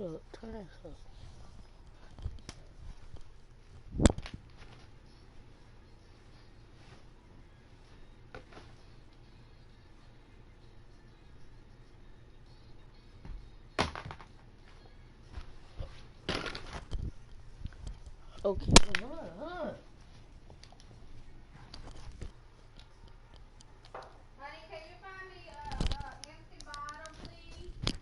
Look, turn that up. Okay, hold on. Honey, can you find me empty bottle, please?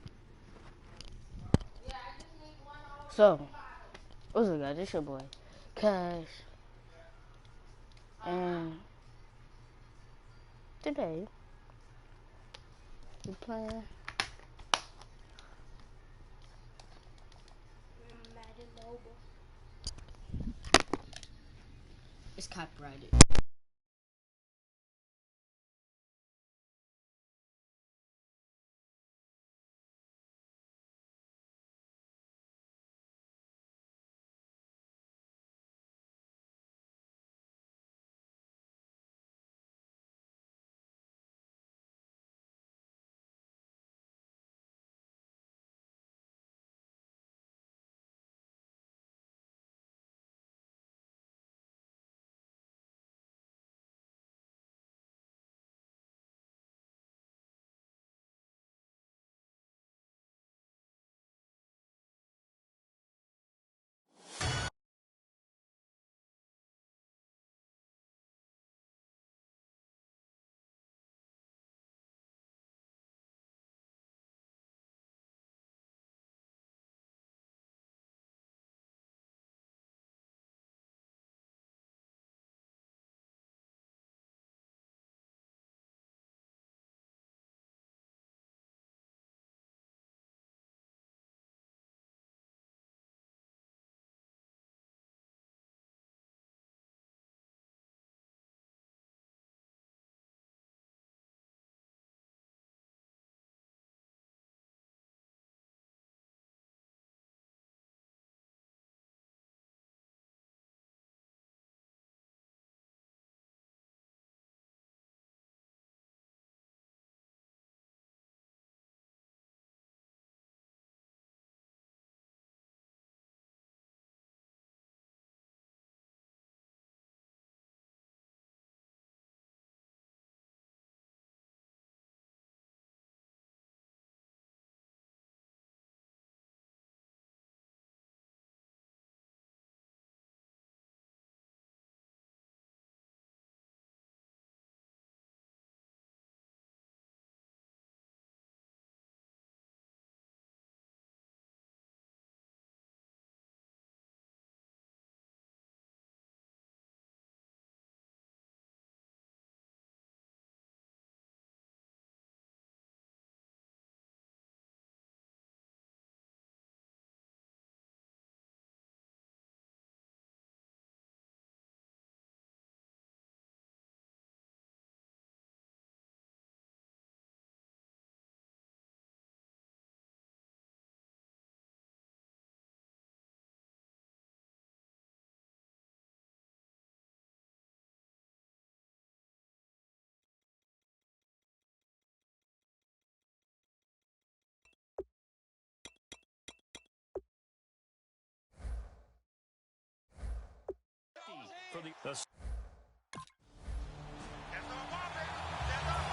Yeah, I just need one old So, empty bottle. what's up, guys? It's your boy, Cash, and today we're playing Madden Mobile. It's copyrighted.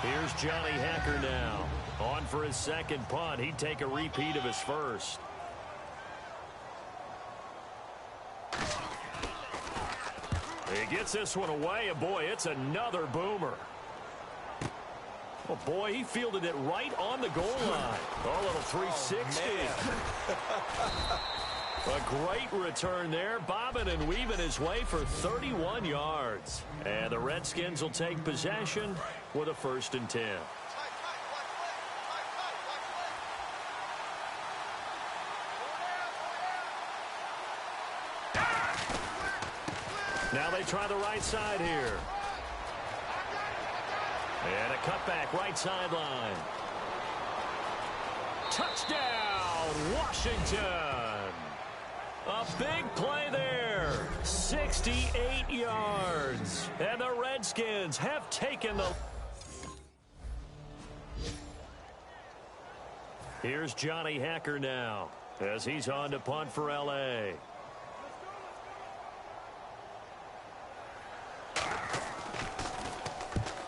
Here's Johnny Hacker now. On for his second punt. He'd take a repeat of his first. He gets this one away, and boy, it's another boomer. Oh, boy, he fielded it right on the goal line. Oh, a little 360. A great return there, bobbing and weaving his way for 31 yards. And the Redskins will take possession with a 1st and 10. Now they try the right side here. And a cutback right sideline. Touchdown, Washington. A big play there. 68 yards. And the Redskins have taken the... Here's Johnny Hacker now. as he's on to punt for L.A.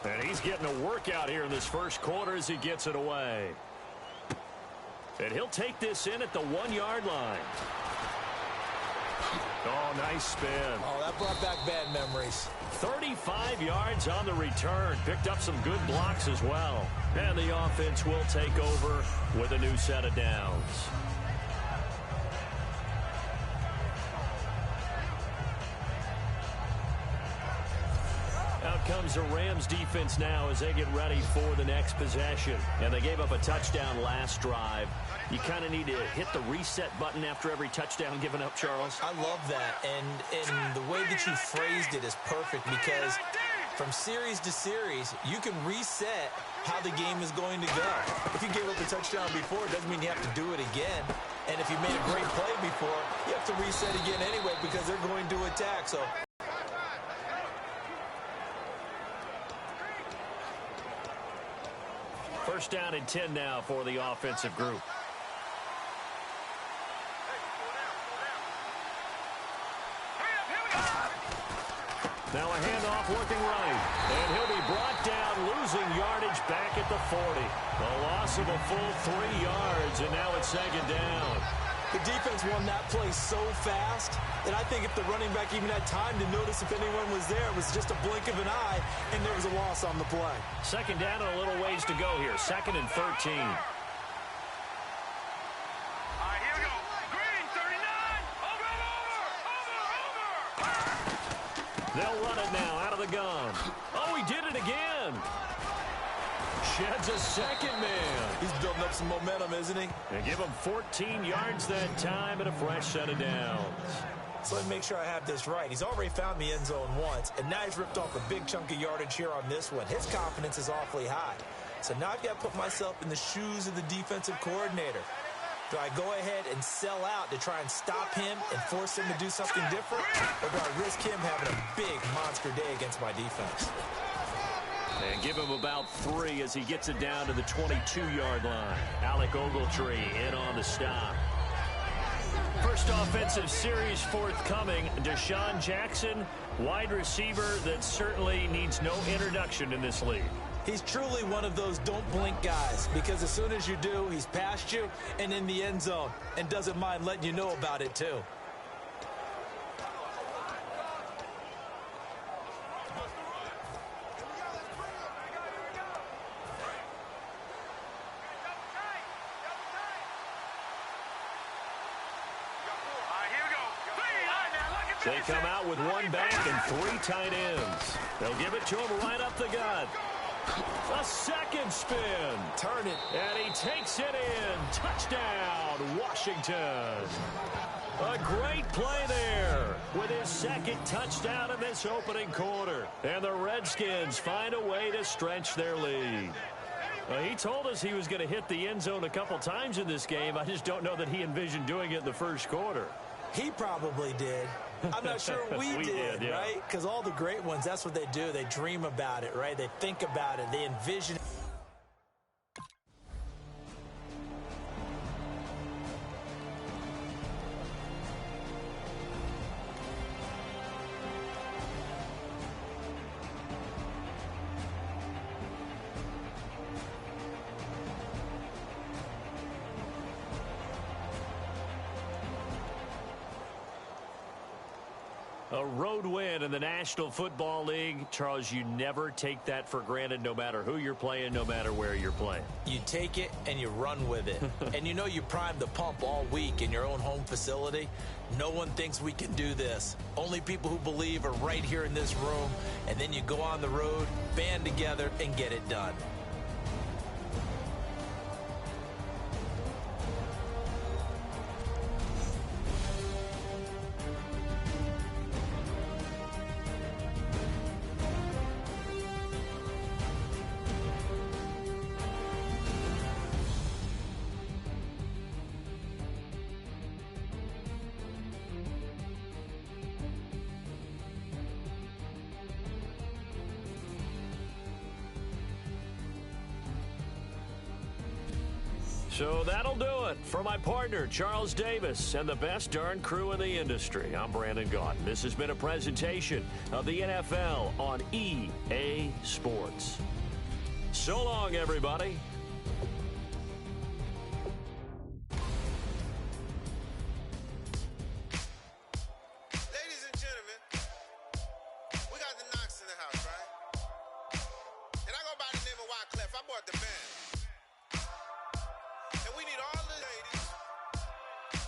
And he's getting a workout here in this first quarter as he gets it away. And he'll take this in at the 1-yard line. Oh, nice spin. Oh, that brought back bad memories. 35 yards on the return. Picked up some good blocks as well. And the offense will take over with a new set of downs. Out comes the Rams defense now as they get ready for the next possession. And they gave up a touchdown last drive. You kind of need to hit the reset button after every touchdown given up, Charles. I love that. And the way that you phrased it is perfect because from series to series, you can reset how the game is going to go. If you gave up a touchdown before, it doesn't mean you have to do it again. And if you made a great play before, you have to reset again anyway because they're going to attack. So first down and 10 now for the offensive group. Now a handoff looking right. And he'll be brought down, losing yardage back at the 40. A loss of a full 3 yards, and now it's second down. the defense won that play so fast that I think if the running back even had time to notice if anyone was there, it was just a blink of an eye, and there was a loss on the play. Second down and a little ways to go here. 2nd and 13. They'll run it now out of the gun. Oh, he did it again. Sheds a second man. He's building up some momentum, isn't he? And give him 14 yards that time and a fresh set of downs. So let me make sure I have this right. He's already found the end zone once, and now he's ripped off a big chunk of yardage here on this one. His confidence is awfully high. So now I've got to put myself in the shoes of the defensive coordinator. Do I go ahead and sell out to try and stop him and force him to do something different? Or do I risk him having a big monster day against my defense? And give him about 3 as he gets it down to the 22-yard line. Alec Ogletree in on the stop. First offensive series forthcoming. Deshaun Jackson, wide receiver that certainly needs no introduction in this league. He's truly one of those don't blink guys, because as soon as you do, he's past you and in the end zone and doesn't mind letting you know about it too. They come out with 1 back and 3 tight ends. They'll give it to him right up the gut. A second spin. Turn it. And he takes it in. Touchdown, Washington. A great play there with his second touchdown in this opening quarter. And the Redskins find a way to stretch their lead. He told us he was going to hit the end zone a couple times in this game. I just don't know that he envisioned doing it in the first quarter. He probably did. I'm not sure we did, yeah. right? Because all the great ones, that's what they do. They dream about it, right? They think about it. They envision it. A road win in the National Football League. Charles, you never take that for granted, no matter who you're playing, no matter where you're playing. You take it and you run with it. And you know you primed the pump all week in your own home facility. No one thinks we can do this. Only people who believe are right here in this room. And then you go on the road, band together, and get it done. So that'll do it. For my partner, Charles Davis, and the best darn crew in the industry, I'm Brandon Gaudin. This has been a presentation of the NFL on EA Sports. So long, everybody. Ladies and gentlemen, we got the Knox in the house, right? And I go by the name of Wyclef. I bought the band. And we need all the ladies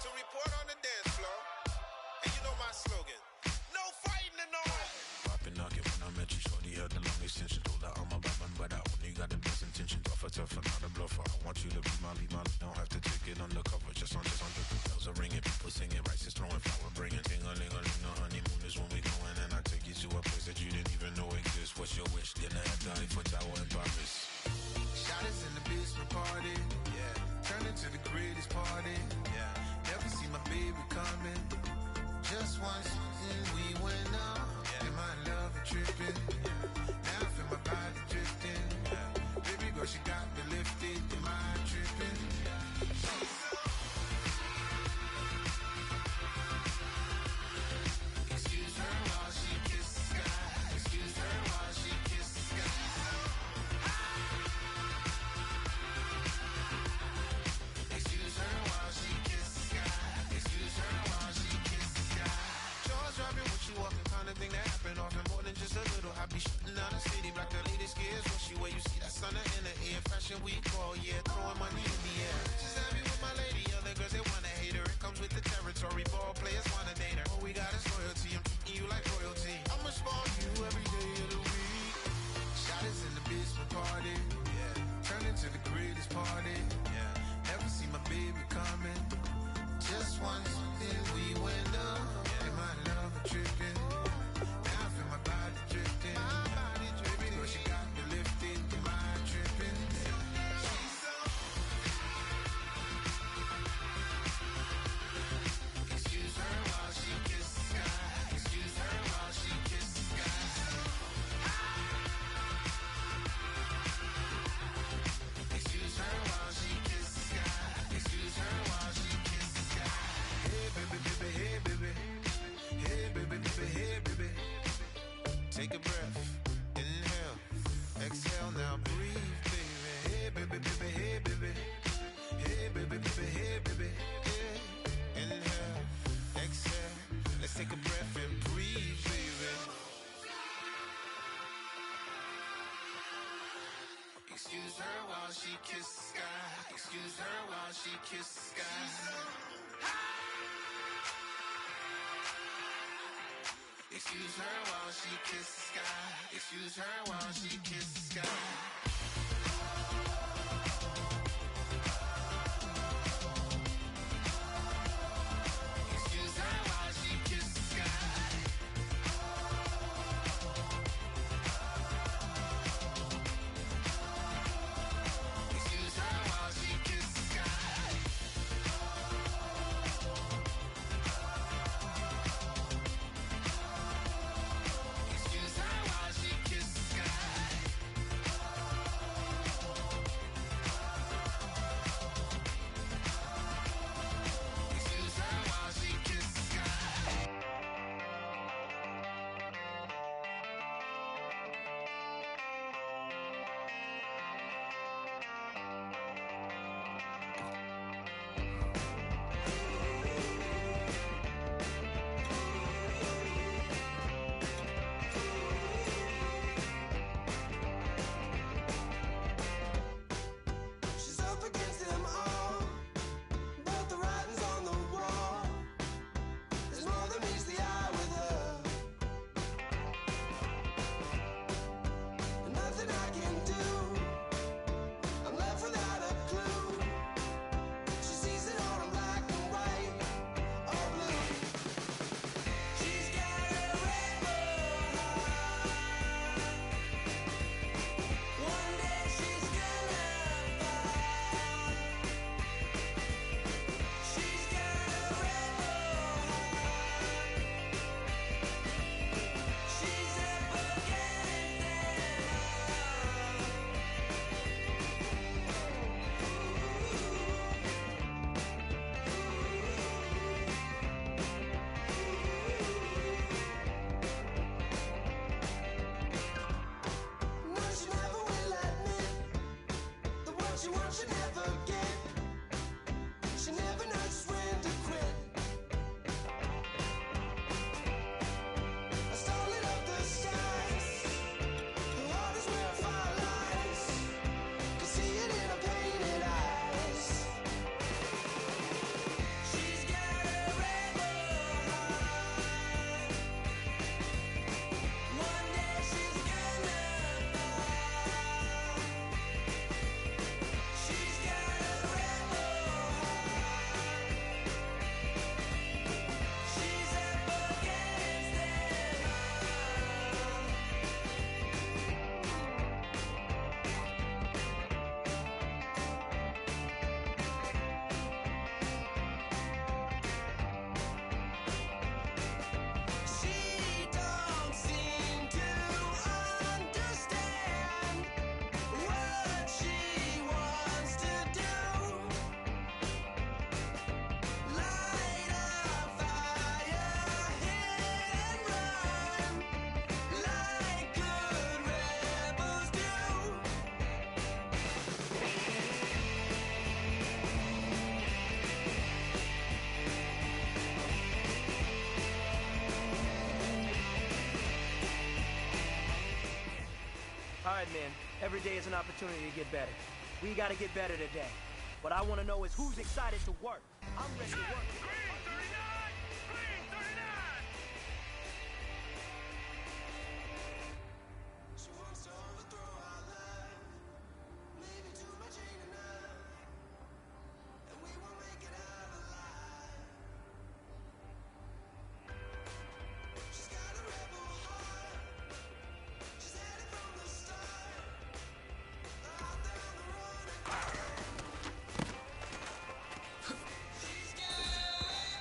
to report on the dance floor. And you know my slogan, no fighting and no Poppin' knock it when I met you, shorty had the long extension. Told her I'm a bad man, but I only got the best intention. Tough, not a bluffer. I want you to be my lead, don't have to take it undercover. Just on the bells are ringing, people singing, rice is throwing, flower bringing. Ting-a-ling-a-ling, the honeymoon is when we going, and I take you to a place that you didn't even know exists. What's your wish? Dinner at the Eiffel Tower in Paris. Shot us in the basement party, yeah. Turn into the greatest party, yeah. Never see my baby coming. Just once, and we went up. Yeah. And my love is tripping, yeah. Now I feel my body drifting, yeah. Baby girl, she got me lifted. Am I tripping? Yeah. Excuse her while she kisses the sky. Excuse her while she kisses the sky. Excuse her while she kisses the sky. Excuse her while she kisses the sky. Jaws dropping when she walking, kind of thing that happen often. More than just a little. I be shooting down the city, black the latest gears. When she where you see that sun in the air. Fashion week all year, throwing money in the air. Just happy with my lady, other girls they wanna hate her. It comes with the territory, ball players wanna date her. All we got is loyalty, I'm treating you like royalty. I'ma spoil you every day of the week. Shot is in the basement party, yeah. Turn into the greatest party, yeah. Never see my baby coming. Just once, then we went up, yeah. And my love is tripping. Now I feel my body drifting. My body drifting. Baby girl, she got me lifted. Am I tripping? Excuse her while she kisses the sky. Excuse her while she kisses the sky. Excuse her while she kisses the sky. Excuse her while she kisses the sky. Hey baby, baby, hey baby. Hey baby, baby, hey baby. Take a breath, inhale, exhale, now breathe, baby. Hey baby, baby, hey baby. Hey baby, baby, hey baby. Yeah. Inhale, exhale, let's take a breath and breathe, baby. Excuse her while she kisses the sky. Excuse her while she kisses the sky. Excuse her while she kisses the sky. Excuse her while she kisses the sky. Excuse her while she kisses the sky. Excuse her while she kisses the sky. Excuse her while she kisses the sky. All right, man. Every day is an opportunity to get better. We got to get better today. What I want to know is who's excited to work. I'm ready to work. Green 39! Green 39! She wants to overthrow our life. Maybe too much ain't enough. And we won't make it out alive. She's got a rebel heart. She's headed from the start. Out there on the run and she's got a rebel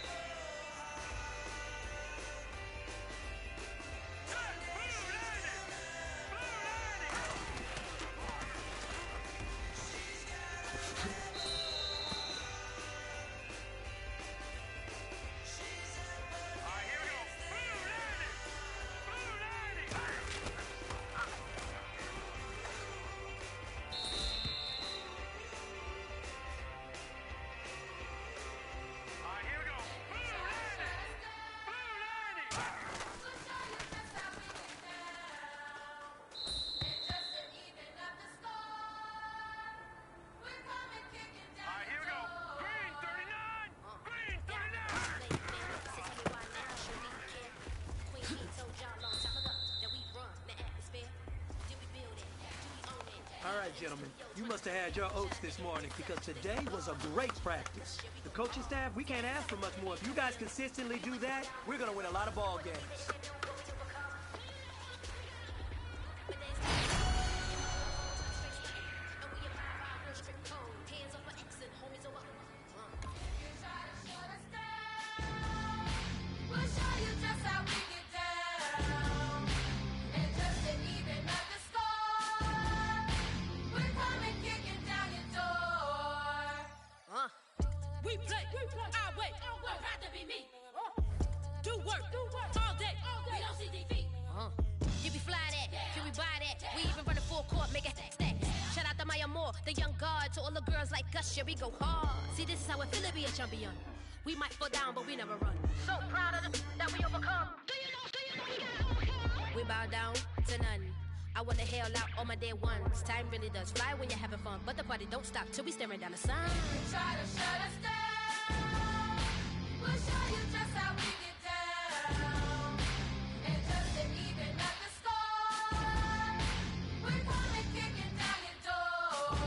All right, gentlemen. You must have had your oats this morning because today was a great practice. The coaching staff, we can't ask for much more. If you guys consistently do that, we're going to win a lot of ball games. We play, our way, proud to be me. Do work, all day, we don't see defeat. Can we fly that? Can we buy that? We even run a full court, make it stack. Shout out to Maya Moore, the young guard. To all the girls like us, yeah, we go hard. See, this is how it feel to be a champion. We might fall down, but we never run. So proud of them that we overcome. Do you know we got overcome? We bow down to none. I wanna hail out all my day ones. Time really does fly when you're having fun, but the party don't stop till we staring down the sun. Try to shut us down. We'll show you just how we get down. And just to even up the score, we're coming kicking down your door.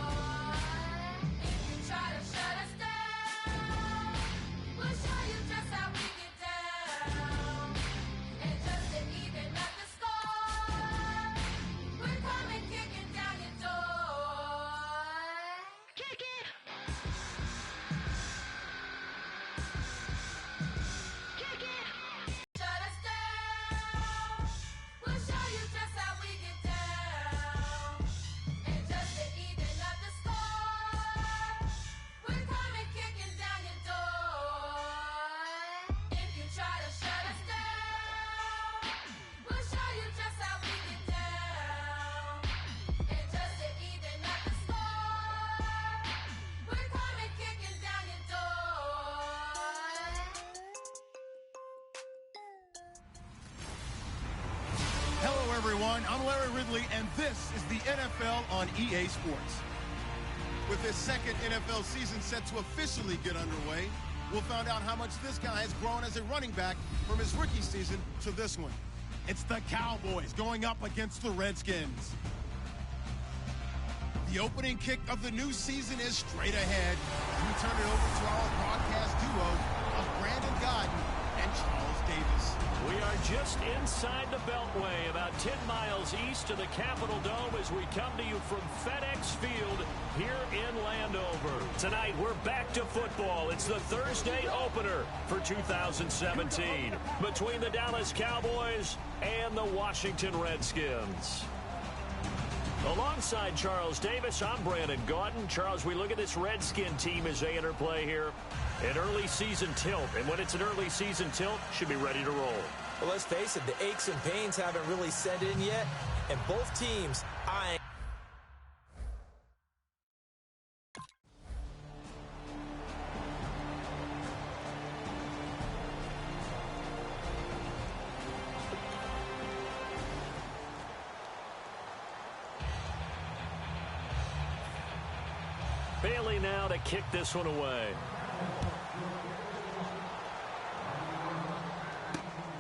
If you try to shut us down, we'll show you just how we get down. And just to even up the score, we're coming kicking down your door. Kick it! Kick it! Shut us down. We'll show you just how we get down. And just to even up the score, we're coming kicking down your door. If you try to shut us down, we'll show you just how we get down. And just to even up the score, we're coming kicking down your door. Hello, everyone. I'm Larry Ridley, and this is the NFL on EA Sports. With his second NFL season set to officially get underway, we'll find out how much this guy has grown as a running back from his rookie season to this one. It's the Cowboys going up against the Redskins. The opening kick of the new season is straight ahead. We turn it over to our broadcast duo of Brandon Godden and Charles Davis. We are just inside the Beltway, about 10 miles east of the Capitol Dome as we come to you from FedEx Field here in Landover. Tonight, we're back to football. It's the Thursday opener for 2017 between the Dallas Cowboys and the Washington Redskins. Alongside Charles Davis, I'm Brandon Gaudin. Charles, we look at this Redskin team as they interplay here. An early season tilt, and when it's an early season tilt, should be ready to roll. Well, let's face it, the aches and pains haven't really set in yet, and both teams eyeing. Bailey now to kick this one away.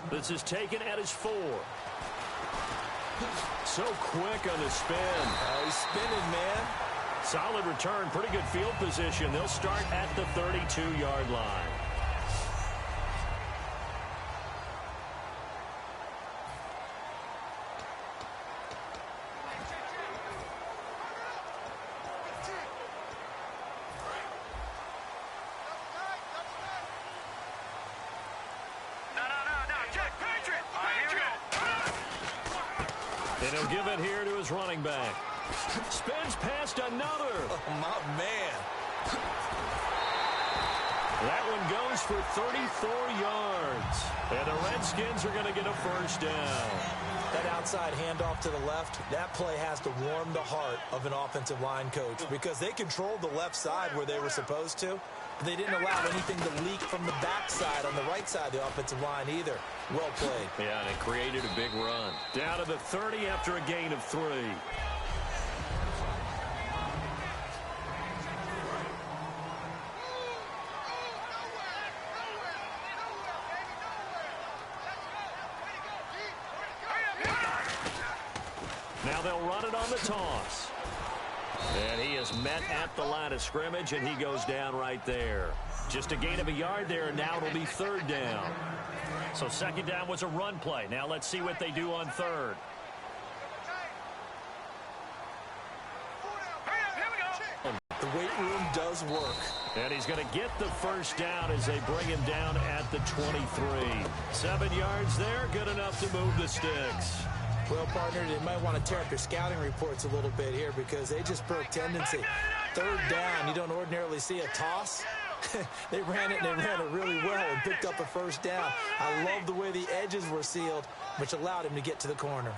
This is taken at his 4. So quick on the spin. He's spinning, man. Solid return, pretty good field position. They'll start at the 32-yard line. And he'll give it here to his running back. Spins past another. Oh, my man. That one goes for 34 yards. And the Redskins are going to get a first down. That outside handoff to the left, that play has to warm the heart of an offensive line coach because they controlled the left side where they were supposed to. But they didn't allow anything to leak from the backside on the right side of the offensive line either. Well played. Yeah, and it created a big run. Down to the 30 after a gain of 3. Now they'll run it on the toss. And he is met at the line of scrimmage, and he goes down right there. Just a gain of a yard there, and now it'll be 3rd down. So 2nd down was a run play. Now let's see what they do on 3rd. The weight room does work. And he's going to get the first down as they bring him down at the 23. 7 yards there, good enough to move the sticks. Well, partner, they might want to tear up their scouting reports a little bit here because they just broke tendency. 3rd down, you don't ordinarily see a toss. They ran it, and they ran it really well and picked up a first down. I love the way the edges were sealed, which allowed him to get to the corner.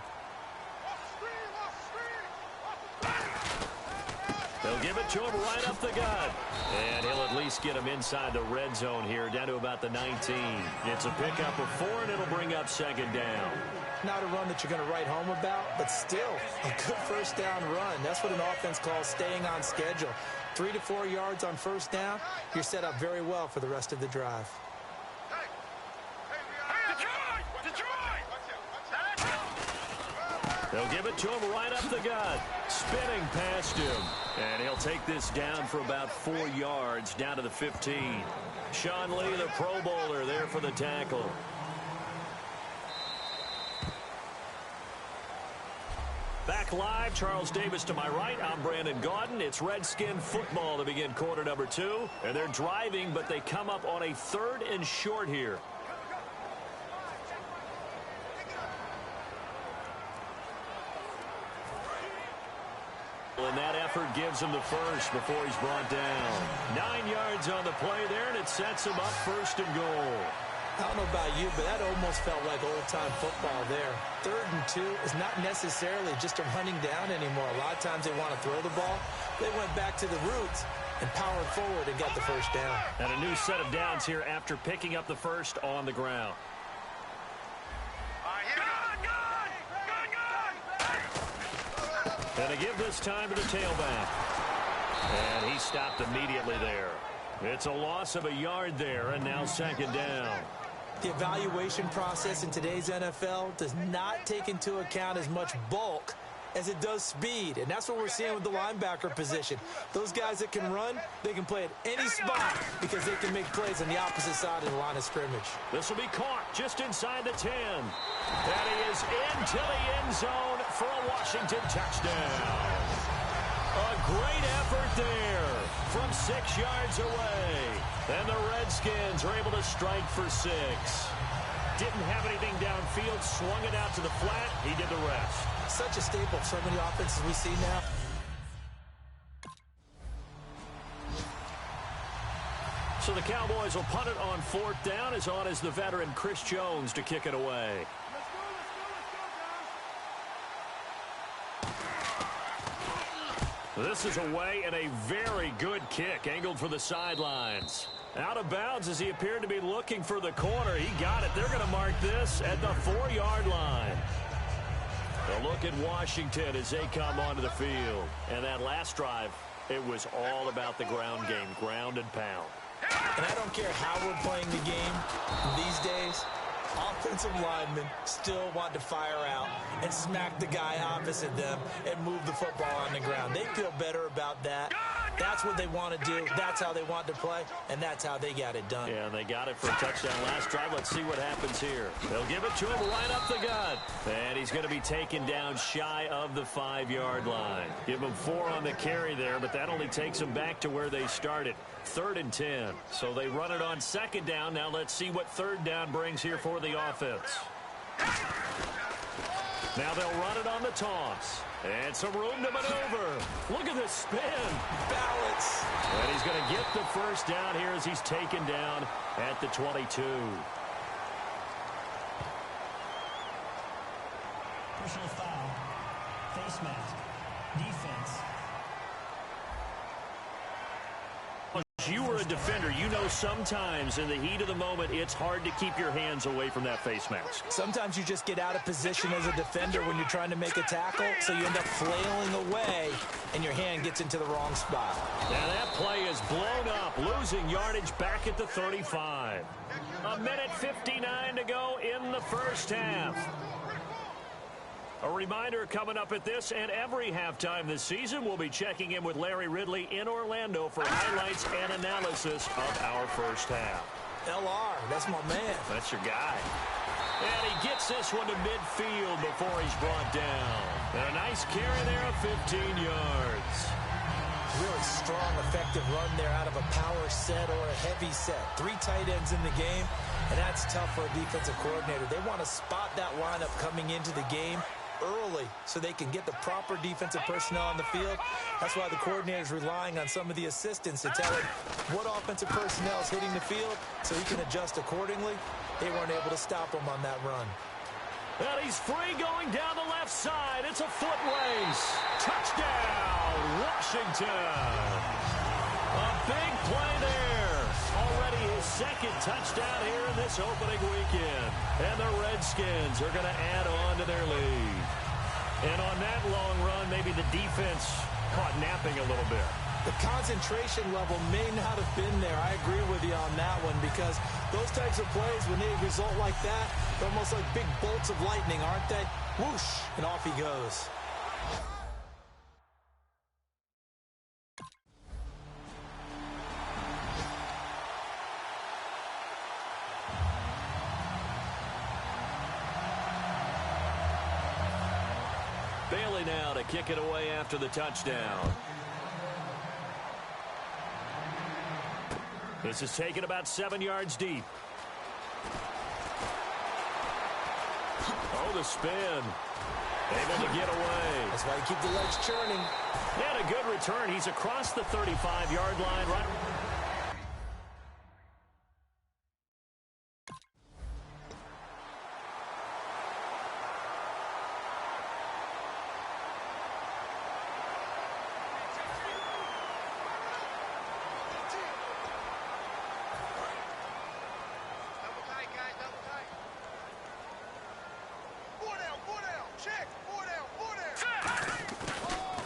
They'll give it to him right up the gut. And he'll at least get him inside the red zone here, down to about the 19. It's a pickup of 4, and it'll bring up 2nd down. Not a run that you're going to write home about, but still a good first down run. That's what an offense calls staying on schedule. 3 to 4 yards on first down, you're set up very well for the rest of the drive. They'll give it to him right up the gut. Spinning past him. And he'll take this down for about 4 yards, down to the 15. Sean Lee, the Pro Bowler, there for the tackle. Back live, Charles Davis to my right. I'm Brandon Gaudin. It's Redskin football to begin quarter number 2. And they're driving, but they come up on a 3rd and short here. And that effort gives him the first before he's brought down. 9 yards on the play there, and it sets him up 1st and goal. I don't know about you, but that almost felt like old-time football there. 3rd and 2 is not necessarily just a running down anymore. A lot of times they want to throw the ball. They went back to the roots and powered forward and got the first down. And a new set of downs here after picking up the first on the ground. And they give this time to the tailback. And he stopped immediately there. It's a loss of a yard there, and now 2nd down. The evaluation process in today's NFL does not take into account as much bulk as it does speed, and that's what we're seeing with the linebacker position. Those guys that can run, they can play at any spot because they can make plays on the opposite side of the line of scrimmage. This will be caught just inside the 10. And he is into the end zone for a Washington touchdown. A great effort there from 6 yards away. And the Redskins are able to strike for 6. Didn't have anything downfield, swung it out to the flat. He did the rest. Such a staple of so many offenses we see now. So the Cowboys will punt it on 4th down. As on is the veteran Chris Jones to kick it away. This is away and a very good kick, angled for the sidelines. Out of bounds as he appeared to be looking for the corner. He got it. They're going to mark this at the 4-yard line. A look at Washington as they come onto the field. And that last drive, It was all about the ground game, ground and pound. And I don't care how we're playing the game these days, offensive linemen still want to fire out and smack the guy opposite them and move the football on the ground. They feel better about that. That's what they want to do. That's how they want to play, and that's how they got it done. Yeah, and they got it for a touchdown last drive. Let's see what happens here. They'll give it to him right up the gut. And he's going to be taken down shy of the 5-yard line. Give him 4 on the carry there, but that only takes them back to where they started. 3rd and 10. So they run it on 2nd down. Now let's see what 3rd down brings here for the offense. Now they'll run it on the toss. And some room to maneuver. Look at this spin. Balance. And he's going to get the 1st down here as he's taken down at the 22. Personal foul. Face mask. Defense. You were a defender. You know sometimes in the heat of the moment, it's hard to keep your hands away from that face mask. Sometimes you just get out of position as a defender when you're trying to make a tackle, so you end up flailing away, and your hand gets into the wrong spot. Now that play is blown up, losing yardage back at the 35. 1:59 to go in the 1st half. A reminder coming up at this and every halftime this season, we'll be checking in with Larry Ridley in Orlando for highlights and analysis of our 1st half. LR, that's my man. That's your guy. And he gets this one to midfield before he's brought down. And a nice carry there of 15 yards. Really strong, effective run there out of a power set or a heavy set. 3 tight ends in the game, and that's tough for a defensive coordinator. They want to spot that lineup coming into the game early so they can get the proper defensive personnel on the field. That's why the coordinator is relying on some of the assistants to tell him what offensive personnel is hitting the field so he can adjust accordingly. They weren't able to stop him on that run. And he's free going down the left side. It's a foot race. Touchdown, Washington. A big play there. Already his 2nd touchdown here in this opening weekend. And the Redskins are going to add on to their lead. And on that long run, maybe the defense caught napping a little bit. The concentration level may not have been there. I agree with you on that one because those types of plays, when they result like that, they're almost like big bolts of lightning, aren't they? Whoosh, and off he goes. Bailey now to kick it away after the touchdown. This is taken about 7 yards deep. Oh, the spin. Able to get away. That's why you keep the legs churning. And a good return. He's across the 35-yard line. Right.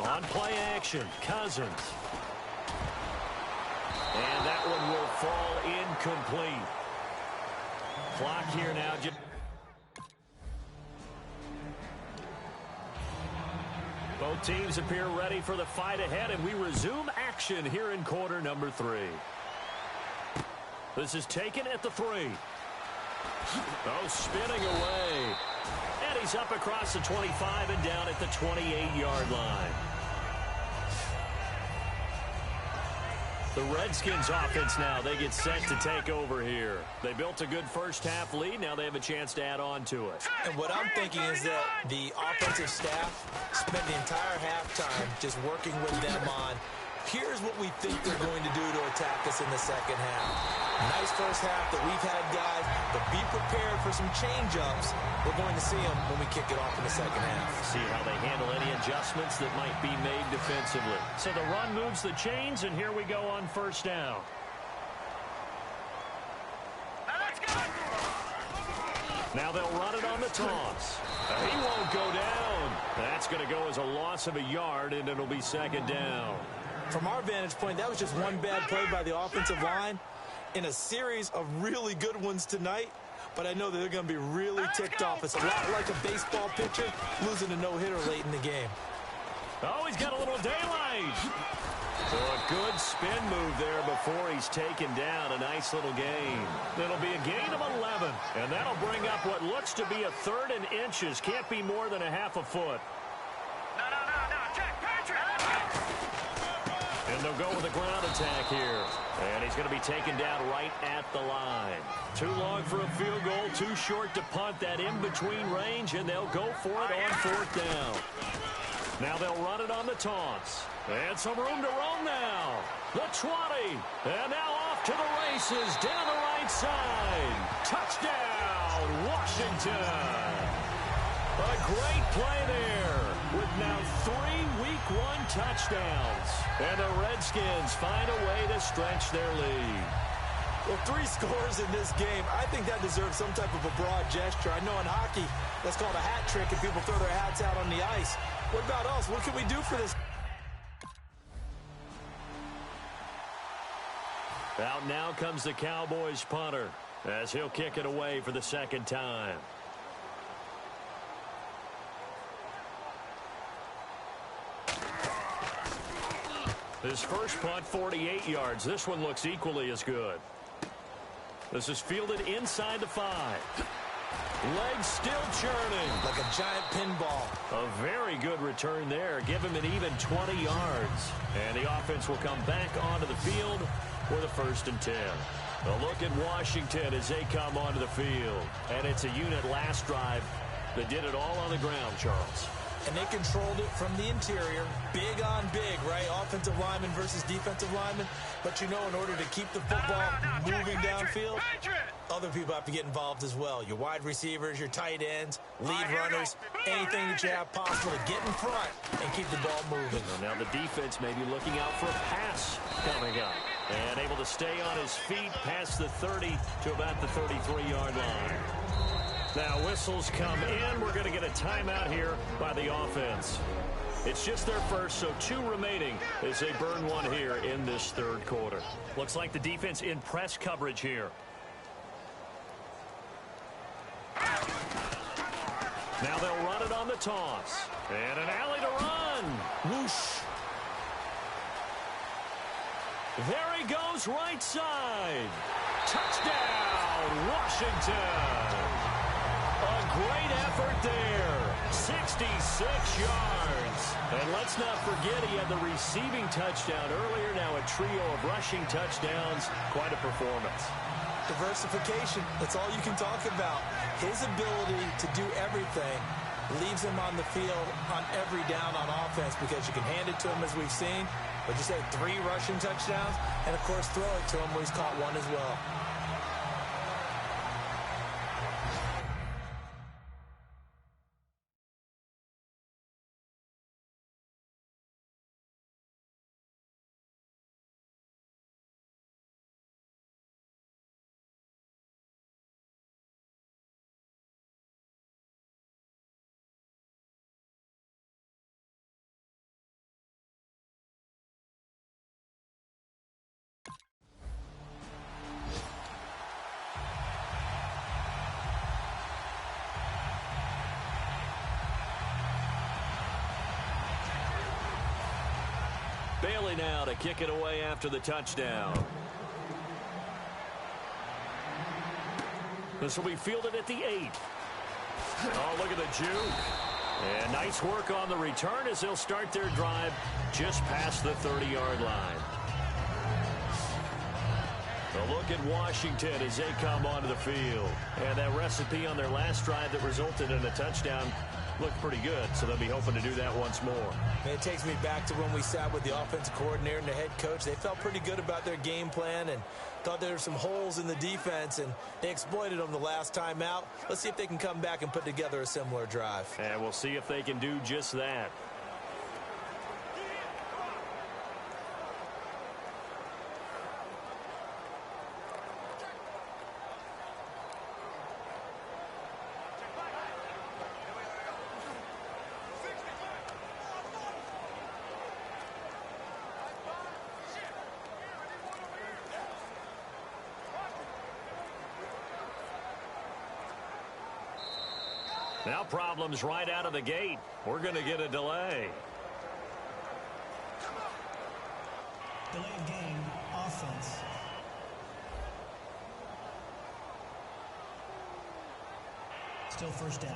On play action, Cousins. And that one will fall incomplete. Clock here now. Both teams appear ready for the fight ahead, and we resume action here in quarter number 3. This is taken at the 3. Oh, spinning away. And he's up across the 25 and down at the 28-yard line. The Redskins offense now, they get set to take over here. They built a good 1st half lead. Now they have a chance to add on to it. And what I'm thinking is that the offensive staff spent the entire halftime just working with them on, here's what we think they're going to do to attack us in the 2nd half. Nice 1st half that we've had, guys, but be prepared for some change-ups. We're going to see them when we kick it off in the 2nd half. See how they handle any adjustments that might be made defensively. So the run moves the chains, and here we go on 1st down. Now they'll run it on the toss. He won't go down. That's going to go as a loss of a yard, and it'll be 2nd down. From our vantage point, that was just one bad play by the offensive line in a series of really good ones tonight. But I know that they're going to be really ticked off. It's a lot like a baseball pitcher losing a no-hitter late in the game. Oh, he's got a little daylight. So a good spin move there before he's taken down. A nice little gain. It'll be a gain of 11. And that'll bring up what looks to be a 3rd and inches. Can't be more than a half a foot. And they'll go with a ground attack here. And he's going to be taken down right at the line. Too long for a field goal, too short to punt. That in-between range, and they'll go for it on 4th down. Now they'll run it on the taunts. And some room to roam now. The 20. And now off to the races down the right side. Touchdown, Washington. A great play there with now 3 Week 1 touchdowns. And the Redskins find a way to stretch their lead. Well, 3 scores in this game. I think that deserves some type of a broad gesture. I know in hockey, that's called a hat trick, and people throw their hats out on the ice. What about us? What can we do for this? Out now comes the Cowboys punter as he'll kick it away for the 2nd time. His first punt, 48 yards. This one looks equally as good. This is fielded inside the 5. Legs still churning. Like a giant pinball. A very good return there. Give him an even 20 yards. And the offense will come back onto the field for the 1st and 10. A look at Washington as they come onto the field. And it's a unit last drive that did it all on the ground, Charles. And they controlled it from the interior. Big on big, right? Offensive lineman versus defensive lineman. But you know, in order to keep the football moving downfield, other people have to get involved as well. Your wide receivers, your tight ends, lead runners, anything that you have possible to get in front and keep the ball moving. Well, now the defense may be looking out for a pass coming up. And able to stay on his feet past the 30 to about the 33-yard line. Now whistles come in. We're going to get a timeout here by the offense. It's just their first, so 2 remaining as they burn one here in this 3rd quarter. Looks like the defense in press coverage here. Now they'll run it on the toss. And an alley to run. Whoosh. There he goes, right side. Touchdown, Washington. A great effort there. 66 yards. And let's not forget he had the receiving touchdown earlier. Now a trio of rushing touchdowns. Quite a performance. Diversification. That's all you can talk about. His ability to do everything leaves him on the field on every down on offense because you can hand it to him as we've seen. But you say 3 rushing touchdowns and, of course, throw it to him where he's caught 1 as well. Bailey now to kick it away after the touchdown. This will be fielded at the 8. Oh, look at the juke. And nice work on the return as they'll start their drive just past the 30-yard line. A look at Washington as they come onto the field. And that recipe on their last drive that resulted in a touchdown looked pretty good, so they'll be hoping to do that once more. And it takes me back to when we sat with the offensive coordinator and the head coach. They felt pretty good about their game plan and thought there were some holes in the defense, and they exploited them the last time out. Let's see if they can come back and put together a similar drive. And we'll see if they can do just that. Now problems right out of the gate. We're going to get a delay. Delay of game, offense. Still first down.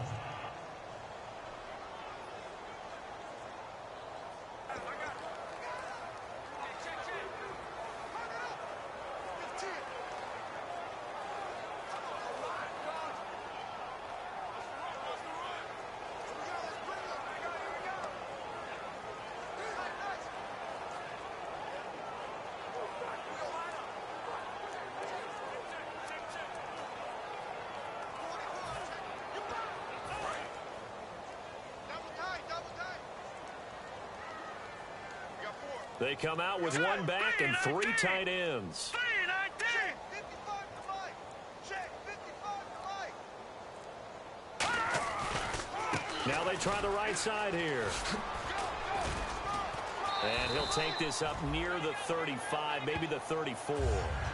They come out with one back and three tight ends. Now they try the right side here. And he'll take this up near the 35, maybe the 34.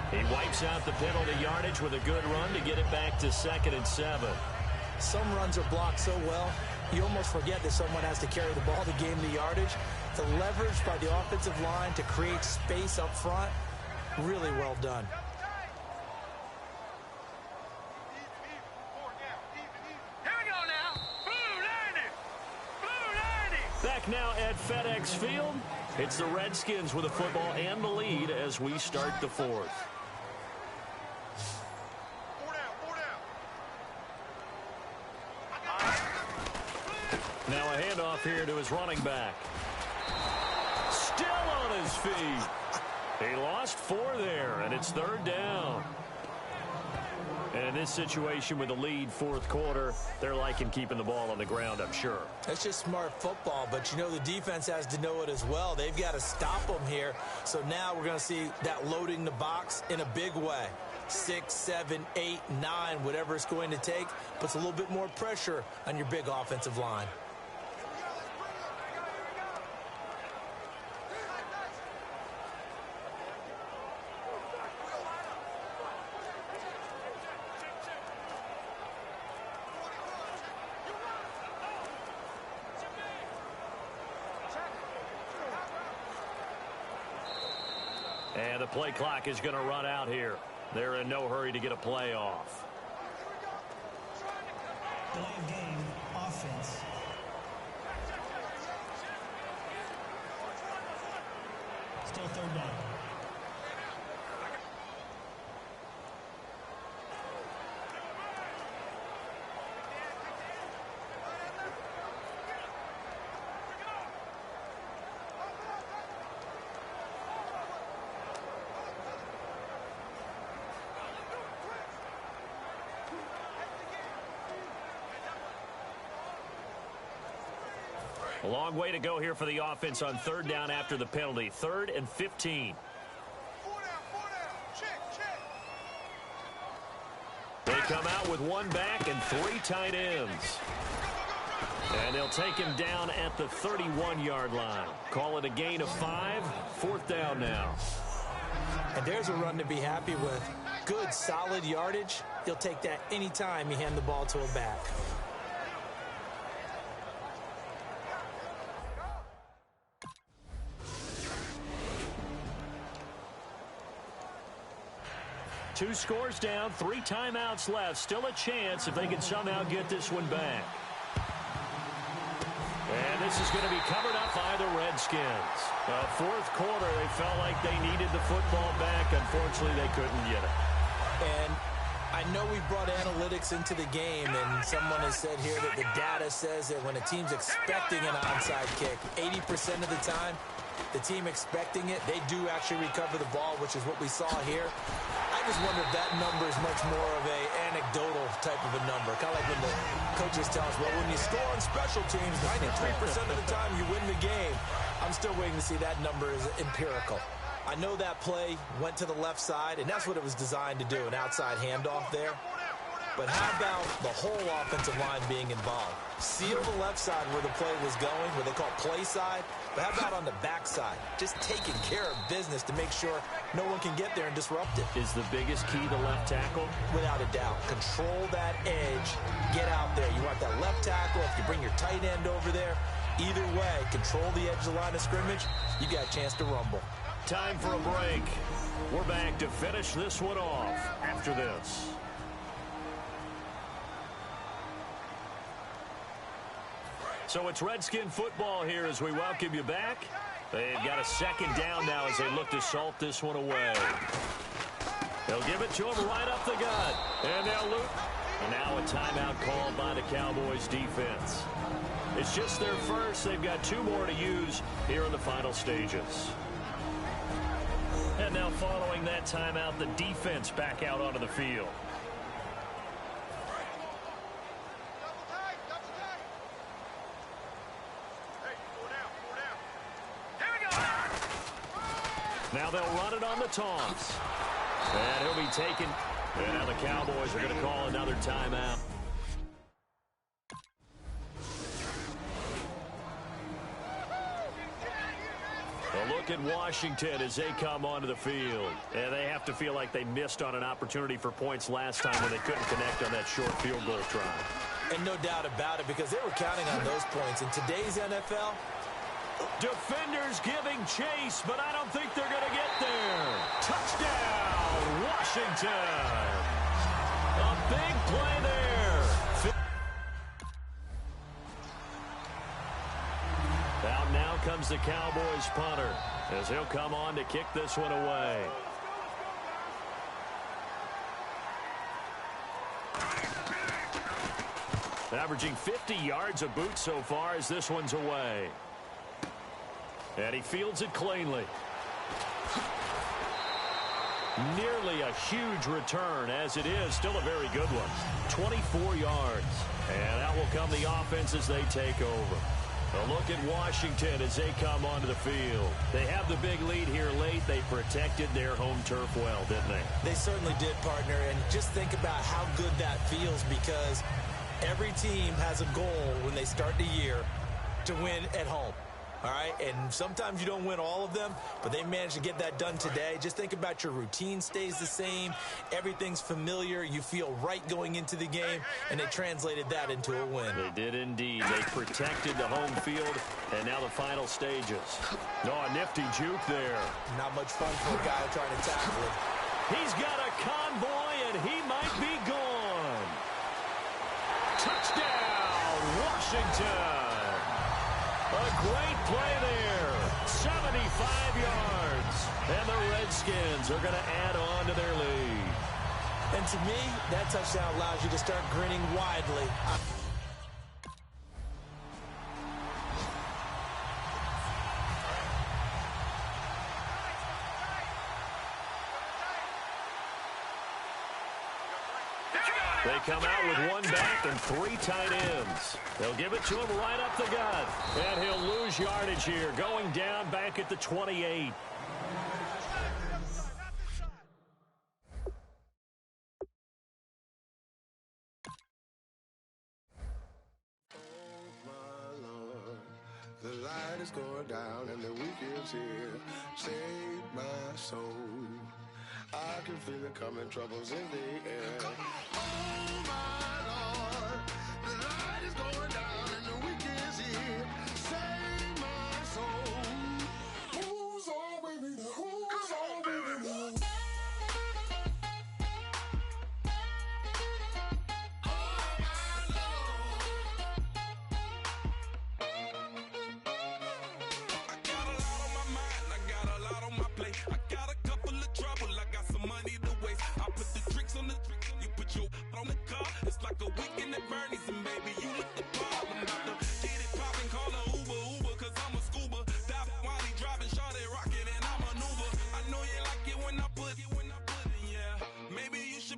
He wipes out the penalty yardage with a good run to get it back to 2nd and 7. Some runs are blocked so well, you almost forget that someone has to carry the ball to gain the yardage. The leverage by the offensive line to create space up front, really well done. Here we go now. Blue 90. Blue 90. Back now at FedEx Field, it's the Redskins with the football and the lead as we start the 4th. Now a handoff here to his running back. Still on his feet. He lost 4 there, and it's 3rd down. And in this situation with the lead 4th quarter, they're liking keeping the ball on the ground, I'm sure. That's just smart football, but you know the defense has to know it as well. They've got to stop them here. So now we're going to see that loading the box in a big way. 6, 7, 8, 9, whatever it's going to take, puts a little bit more pressure on your big offensive line. And the play clock is going to run out here. They're in no hurry to get a play off. Delay of game, offense. Still 3rd down. A long way to go here for the offense on 3rd down after the penalty. 3rd and 15. They come out with one back and 3 tight ends. And they'll take him down at the 31-yard line. Call it a gain of 5. 4th down now. And there's a run to be happy with. Good, solid yardage. He'll take that anytime you hand the ball to a back. Two scores down, 3 timeouts left. Still a chance if they can somehow get this one back. And this is going to be covered up by the Redskins. 4th quarter, they felt like they needed the football back. Unfortunately, they couldn't get it. And I know we brought analytics into the game, and someone has said here that the data says that when a team's expecting an onside kick, 80% of the time, the team expecting it, they do actually recover the ball, which is what we saw here. I just wonder if that number is much more of a anecdotal type of a number. Kind of like when the coaches tell us, well, when you score on special teams, 93% of the time you win the game. I'm still waiting to see that number is empirical. I know that play went to the left side, and that's what it was designed to do, an outside handoff there. But how about the whole offensive line being involved? Seal the left side where the play was going, where they call play side. But how about on the back side? Just taking care of business to make sure no one can get there and disrupt it. Is the biggest key the left tackle? Without a doubt. Control that edge. Get out there. You want that left tackle. If you bring your tight end over there, either way, control the edge of the line of scrimmage, you got a chance to rumble. Time for a break. We're back to finish this one off after this. So it's Redskin football here as we welcome you back. They've got a second down now as they look to salt this one away. They'll give it to him right up the gut. And they'll loop. And now a timeout called by the Cowboys defense. It's just their first. They've got 2 more to use here in the final stages. And now following that timeout, the defense back out onto the field. Now they'll run it on the toss. And he'll be taken. And now the Cowboys are going to call another timeout. A look at Washington as they come onto the field. And they have to feel like they missed on an opportunity for points last time when they couldn't connect on that short field goal try. And no doubt about it, because they were counting on those points. In today's NFL, defenders giving chase, but I don't think they're going to get there. Touchdown, Washington. A big play there. Out now comes the Cowboys punter as he'll come on to kick this one away. Averaging 50 yards a boot so far as this one's away. And he fields it cleanly. Nearly a huge return, as it is still a very good one. 24 yards. And that will come the offense as they take over. A look at Washington as they come onto the field. They have the big lead here late. They protected their home turf well, didn't they? They certainly did, partner. And just think about how good that feels, because every team has a goal when they start the year to win at home. All right, and sometimes you don't win all of them, but they managed to get that done today. Just think about your routine stays the same. Everything's familiar. You feel right going into the game, and they translated that into a win. They did indeed. They protected the home field, and now the final stages. Oh, a nifty juke there. Not much fun for a guy trying to tackle it. He's got a convoy, and he might be gone. Touchdown, Washington. A great play there, 75 yards, and the Redskins are going to add on to their lead. And to me, that touchdown allows you to start grinning widely. They come out with 1 back and 3 tight ends. They'll give it to him right up the gut. And he'll lose yardage here, going down back at the 28. The light is going down and the week is here. Save my soul. I can feel it coming, troubles in the air. Oh my Lord, the light is going down and the week is here. Save my soul. Who's all with me? Who's all with me?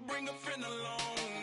Bring a friend along.